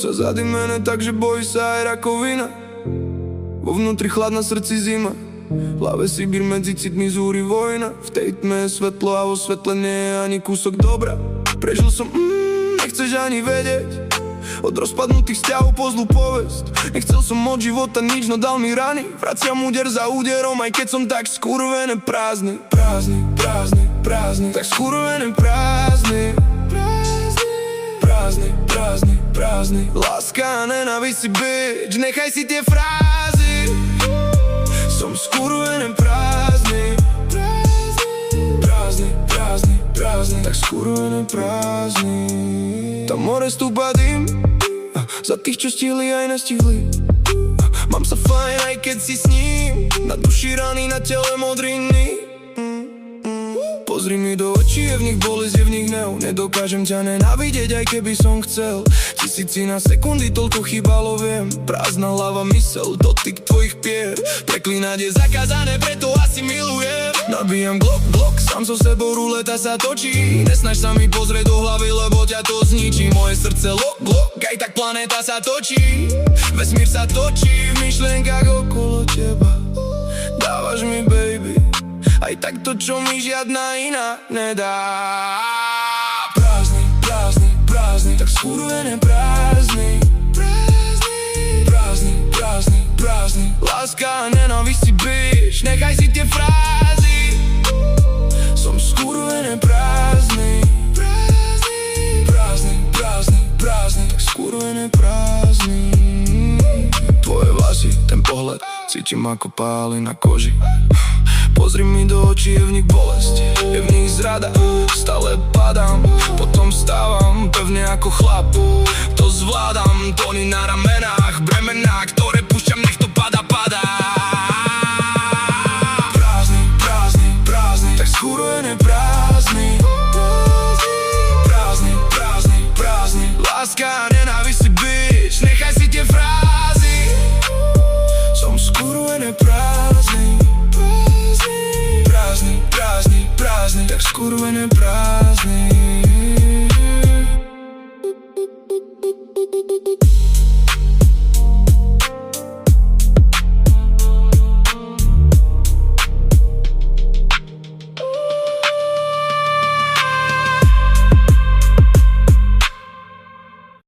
sa zadymene, takže bojí sa aj rakovina. Vo vnútri chlad, na srdci zima. V hlave Sibír, medzi citmi zúri vojna. V tej tme je svetlo a vo svetle nie je ani kúsok dobra. Prežil som, nechceš ani vedieť. Od rozpadnutých vzťahov po zlú povesť. Nechcel som od života nič, no dal mi rany. Vraciam úder za úderom, aj keď som tak skurvené prázdny. Prázdny, prázdny, prázdny, tak skurvené prázdny. Prázdny, prázdny, prázdny. Láska a nenávisť si bitch, nechaj si tie frázy. Som skurvené prázdny. Prázdny, prázdny, prázdny, tak skurvené prázdny. Tam more stúpa dym, za tých, čo stihli aj nestihli. Mám sa fajn, aj keď si s ním. Na duši rany, na tele modriny. Pozri mi do očí, je v nich bolesť, je v nich hnev. Nedokážem ťa nenávidieť, aj keby som chcel. Tisíci na sekundy, toľko chýbalo, viem. Prázdna hlava, mysel, dotyk tvojich pier. Preklínať je zakázané, preto asi milujem. Nabíjam glok, sám so sebou, ruleta sa točí. Nesnaž sa mi pozrieť do hlavy, lebo ťa to zničí. Moje srdce lok, aj tak planéta sa točí. Vesmír sa točí v myšlienkach okolo teba. Dávaš mi, baby, aj tak to, čo mi žiadna iná nedá. Prázdny, prázdny, prázdny, tak skurvené prázdny. Prázdny, prázdny, prázdny. Láska a nenávisť si bitch, nechaj si tie frázy. Som skurvené prázdny. Prázdny, prázdny, prázdny, tak skurvené prázdny. Tvoje vlasy, ten pohľad, cítim ako páli na koži. Pozri mi do očí, je v nich bolesť, je v nich zrada. Stále padám, potom vstávam, pevne ako chlap. To zvládam, tóny na ramenách, bremená,